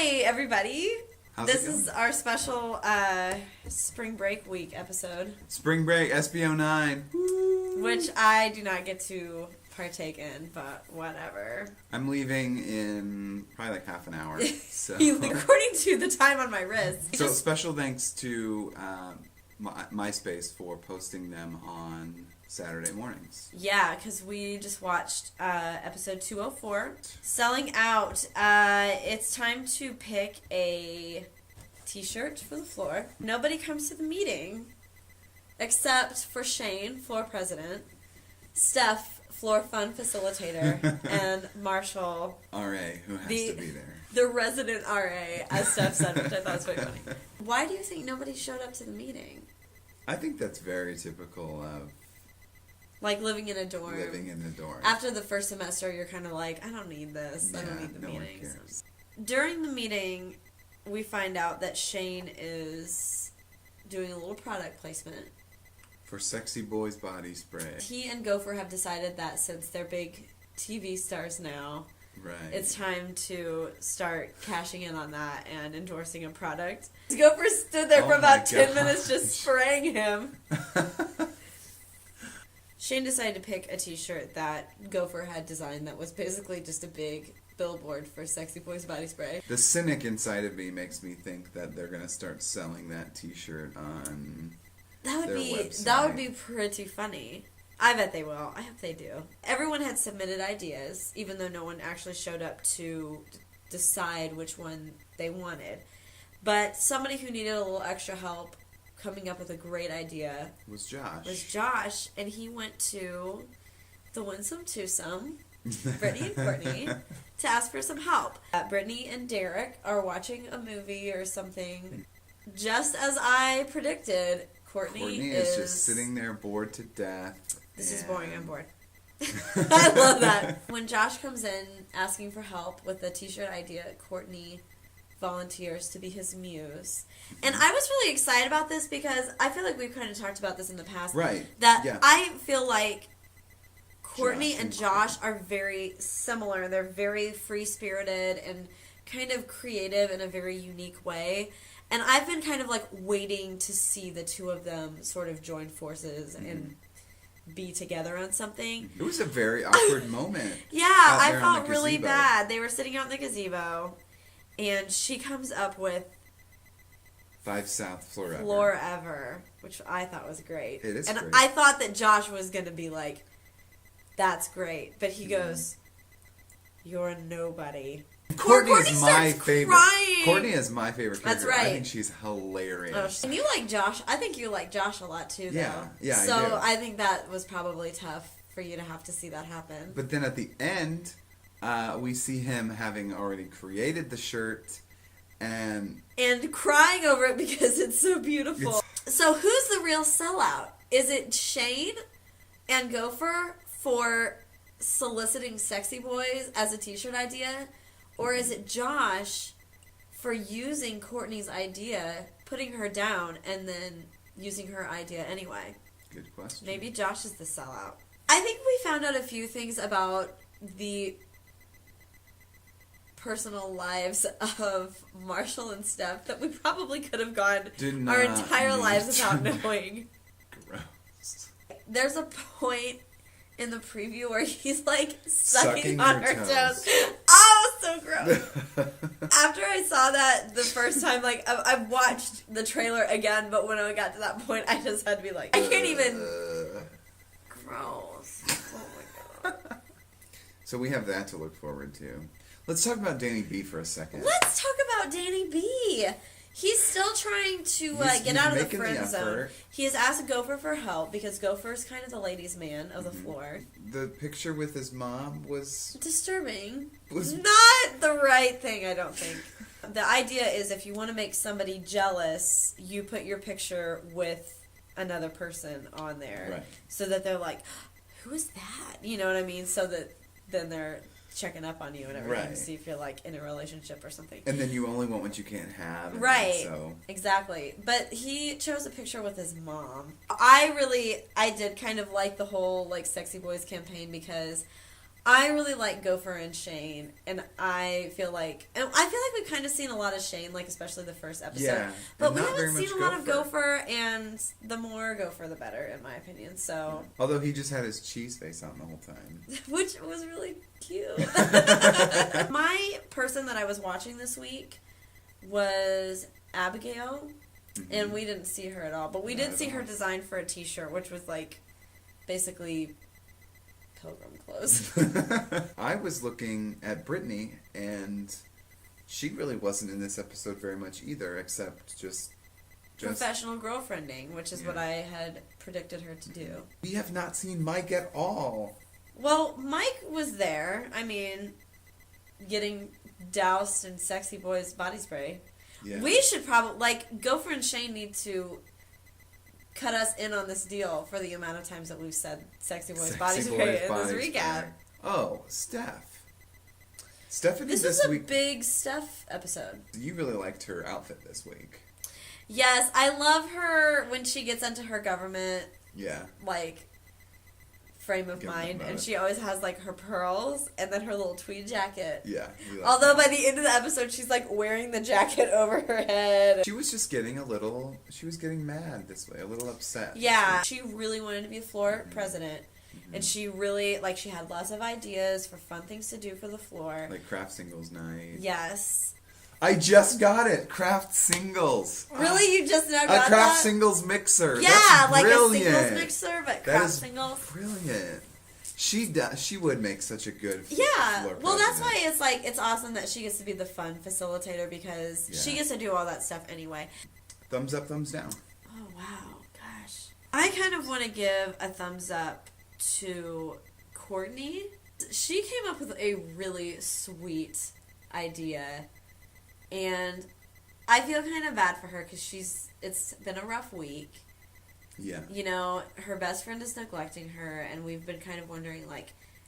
Hi, everybody. This is our special spring break week episode. Spring break, SBO9. Woo. Which I do not get to partake in, but whatever. I'm leaving in probably like half an hour. So. According to the time on my wrist. So special thanks to MySpace for posting them on Saturday mornings. Yeah, because we just watched episode 204. Selling out. It's time to pick a t-shirt for the floor. Nobody comes to the meeting except for Shane, floor president, Steph, floor fun facilitator, and Marshall, RA, who has to be there. The resident RA, as Steph said, which I thought was very funny. Why do you think nobody showed up to the meeting? I think that's very typical of... Like living in a dorm. Living in the dorm. After the first semester, you're kind of like, I don't need this. I don't need the meetings. During the meeting, we find out that Shane is doing a little product placement. For Sexy Boys Body Spray. He and Gopher have decided that since they're big TV stars now, right, it's time to start cashing in on that and endorsing a product. Gopher stood there for about 10 minutes just spraying him. Shane decided to pick a t-shirt that Gopher had designed that was basically just a big billboard for Sexy Boys Body Spray. The cynic inside of me makes me think that they're going to start selling that t-shirt on their website. That would be pretty funny. I bet they will. I hope they do. Everyone had submitted ideas, even though no one actually showed up to decide which one they wanted. But somebody who needed a little extra help coming up with a great idea was Josh, and he went to the Winsome Twosome, Brittany and Courtney, to ask for some help. Brittany and Derek are watching a movie or something. Just as I predicted, Courtney is just sitting there bored to death. This is boring. I'm bored. I love that. When Josh comes in asking for help with the t-shirt idea, Courtney volunteers to be his muse. And I was really excited about this because I feel like we've kind of talked about this in the past. Right. I feel like Courtney and Josh are very similar. They're very free-spirited and kind of creative in a very unique way. And I've been kind of like waiting to see the two of them sort of join forces and be together on something. It was a very awkward moment. Yeah, I felt really bad. They were sitting out in the gazebo. And she comes up with 5 South Forever. Forever, which I thought was great. It is great. And I thought that Josh was going to be like, that's great. But he goes, you're a nobody. Courtney is my favorite. Crying. Courtney is my favorite character. That's right. I think she's hilarious. And you like Josh. I think you like Josh a lot too, though. Yeah, so I do. I think that was probably tough for you to have to see that happen. But then at the end... we see him having already created the shirt and crying over it because it's so beautiful. So who's the real sellout? Is it Shane and Gopher for soliciting Sexy Boys as a t-shirt idea? Or is it Josh for using Courtney's idea, putting her down, and then using her idea anyway? Good question. Maybe Josh is the sellout. I think we found out a few things about the personal lives of Marshall and Steph that we probably could have gone our entire lives without knowing. Gross. There's a point in the preview where he's like sucking on her toes. Oh, so gross. After I saw that the first time, like I've watched the trailer again, but when I got to that point, I just had to be like, I can't even. Gross. Oh my god. So we have that to look forward to. Let's talk about Danny B for a second. Let's talk about Danny B. He's still trying to get out of the friend zone. He has asked Gopher for help because Gopher's kind of the ladies' man of the floor. The picture with his mom was... disturbing. Not the right thing, I don't think. The idea is if you want to make somebody jealous, you put your picture with another person on there. Right. So that they're like, who is that? You know what I mean? So that then they're checking up on you and everything to see if you're like in a relationship or something. And then you only want what you can't have. Right. So. Exactly. But he chose a picture with his mom. I did kind of like the whole like Sexy Boys campaign because I really like Gopher and Shane, and I feel like we've kind of seen a lot of Shane, like especially the first episode. Yeah, but we haven't seen a lot of Gopher, and the more Gopher, the better, in my opinion. So, although he just had his cheese face on the whole time, which was really cute. My person that I was watching this week was Abigail, and we didn't see her at all, but we did see her design for a T-shirt, which was like basically pilgrim clothes. I was looking at Brittany, and she really wasn't in this episode very much either, except just professional girlfriending, which is what I had predicted her to do. We have not seen Mike at all. Well, Mike was there. I mean, getting doused in Sexy Boy's body spray. Yeah. We should probably, Gopher and Shane need to cut us in on this deal for the amount of times that we've said Sexy Boy's body spray in this recap. Oh, Stephanie this this was week. A big Steph episode. You really liked her outfit this week. Yes, I love her when she gets into her government. Yeah. Frame of mind, and she always has her pearls and then her little tweed jacket. Yeah. Although by the end of the episode, she's wearing the jacket over her head. She was just getting she was getting mad this way, a little upset. Yeah. She really wanted to be a floor president. And she really, she had lots of ideas for fun things to do for the floor. Like craft singles night. Yes. I just got it. Craft singles. Really? You just now got that? A craft singles mixer. Yeah, that's brilliant. A singles mixer, but craft singles. Brilliant. She would make such a good floor well, that's why it's awesome that she gets to be the fun facilitator because she gets to do all that stuff anyway. Thumbs up, thumbs down. Oh, wow. Gosh. I kind of want to give a thumbs up to Courtney. She came up with a really sweet idea. And I feel kind of bad for her because it's been a rough week. Yeah. You know, her best friend is neglecting her, and we've been kind of wondering,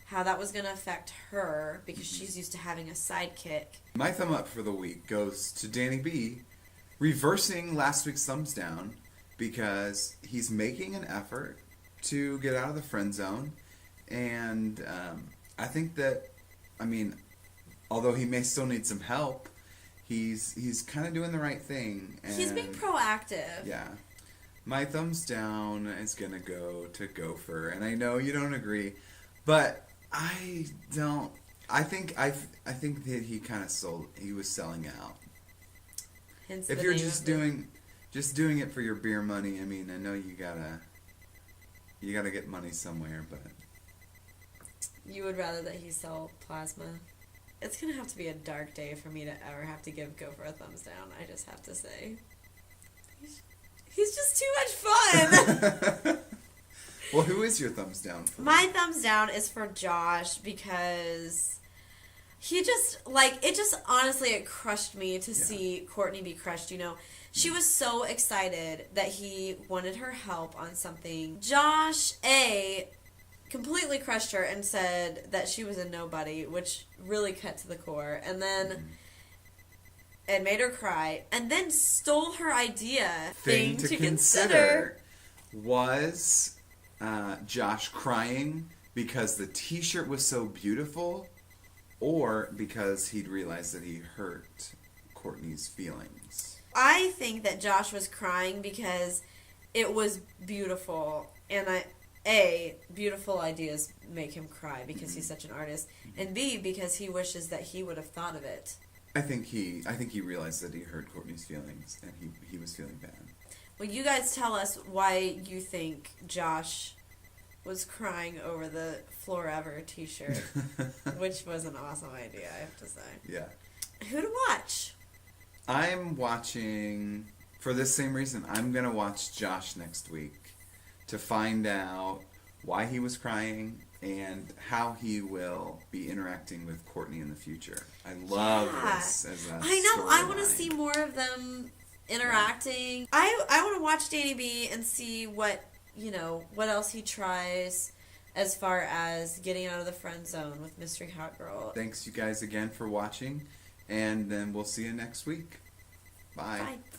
how that was going to affect her because she's used to having a sidekick. My thumb up for the week goes to Danny B, reversing last week's thumbs down because he's making an effort to get out of the friend zone. And I think that, although he may still need some help, He's kind of doing the right thing. And he's being proactive. Yeah. My thumbs down is going to go to Gopher. And I know you don't agree, but I don't. I think that he kind of he was selling out. Hence if you're just doing it for your beer money, I know you gotta get money somewhere, but you would rather that he sell plasma. It's going to have to be a dark day for me to ever have to give Gopher a thumbs down, I just have to say. He's just too much fun! Well, who is your thumbs down for? My thumbs down is for Josh because he just, honestly, it crushed me to see Courtney be crushed, She was so excited that he wanted her help on something. Josh, completely crushed her and said that she was a nobody, which really cut to the core. And then it made her cry. And then stole her idea. Thing to consider was Josh crying because the T-shirt was so beautiful, or because he'd realized that he hurt Courtney's feelings. I think that Josh was crying because it was beautiful, and beautiful ideas make him cry because he's such an artist, and B, because he wishes that he would have thought of it. I think he realized that he hurt Courtney's feelings, and he was feeling bad. Well, you guys tell us why you think Josh was crying over the Forever T-shirt, which was an awesome idea, I have to say. Yeah. Who to watch? I'm watching, for this same reason, I'm going to watch Josh next week to find out why he was crying and how he will be interacting with Courtney in the future. I love this as a I want to see more of them interacting. I want to watch Danny B and see what else he tries as far as getting out of the friend zone with Mystery Hot Girl. Thanks you guys again for watching, and then we'll see you next week. Bye. Bye.